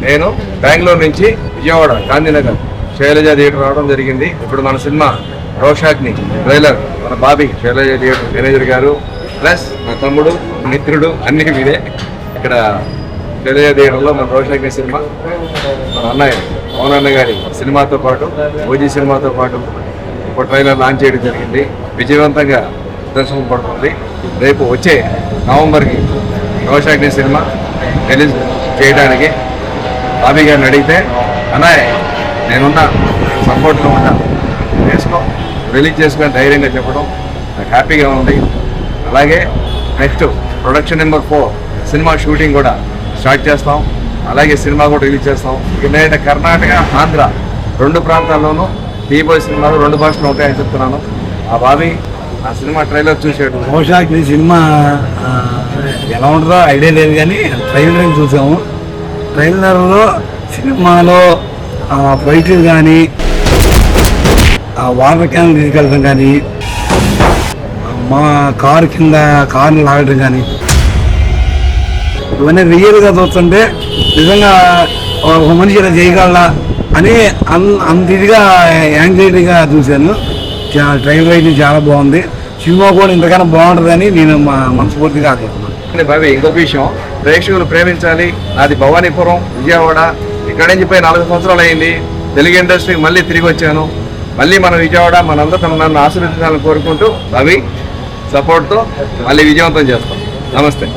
నేను బెంగళూరు నుంచి విజయవాడ గాంధీనగర్ శైలజ థియేటర్ రావడం జరిగింది. ఇప్పుడు మన సినిమా రోషాగ్ని ట్రైలర్ మన బాబీ శైలజ థియేటర్ మేనేజర్ గారు ప్లస్ నా తమ్ముడు మిత్రుడు అన్ని మీరే ఇక్కడ శైలజ థియేటర్లో మన రోషాగ్ని సినిమా మన అన్నయ్య పవన్ గారి సినిమాతో పాటు ఓజీ సినిమాతో పాటు ఒక ట్రైలర్ లాంచ్ చేయడం జరిగింది. విజయవంతంగా దర్శనం పడుతుంది. రేపు వచ్చే నవంబర్కి రోషాగ్ని సినిమా రిలీజ్ చేయడానికి బాబీ గారిని అడిగితే అన్నయ్య నేనున్నా సపోర్ట్లో ఉన్నా చేసుకో రిలీజ్ చేసుకుని ధైర్యంగా చెప్పడం నాకు హ్యాపీగా ఉంది. అలాగే next production number 4 cinema shooting కూడా స్టార్ట్ చేస్తాం. అలాగే సినిమా కూడా రిలీజ్ చేస్తాం. ఎందుకంటే కర్ణాటక ఆంధ్ర 2 ప్రాంతాల్లోనూ తీయబోయే సినిమాలు 2 భాషలు ఉంటాయని చెప్తున్నాను. ఆ బాబీ ఆ సినిమా ట్రైలర్ చూసాడు. రోషాగ్ని సినిమా ఎలా ఉంటుందో ఐడియా లేదు కానీ ట్రైలర్ చూసాము. ట్రైలర్లో సినిమాలో ఫైట్లు కానీ వాటర్ క్యాన్ తీసుకెళ్ళడం కానీ మా కారు కింద కార్ని లాగడం కానీ ఇవన్నీ రియల్గా చూస్తుంటే నిజంగా ఒక మనిషి ఇలా చేయగలరా అని అంత ఇదిగా యాంగ్జైటీగా చూశాను. ట్రైలర్ అయితే చాలా బాగుంది. సినిమా కూడా ఇంతకన్నా బాగుంటుందని నేను మనస్ఫూర్తిగా ఆశిస్తున్నాను. బాబీ ఇంకొక విషయం, ప్రేక్షకులు ప్రేమించాలి. అది భవానీపురం విజయవాడ ఇక్కడ నుంచి పోయి 4 సంవత్సరాలు అయింది. తెలుగు ఇండస్ట్రీకి మళ్ళీ తిరిగి వచ్చాను. మళ్ళీ మన విజయవాడ మనందరూ నన్ను ఆశీర్వదించాలని కోరుకుంటూ బాబీ సపోర్ట్తో మళ్ళీ విజయవంతం చేస్తాం. నమస్తే.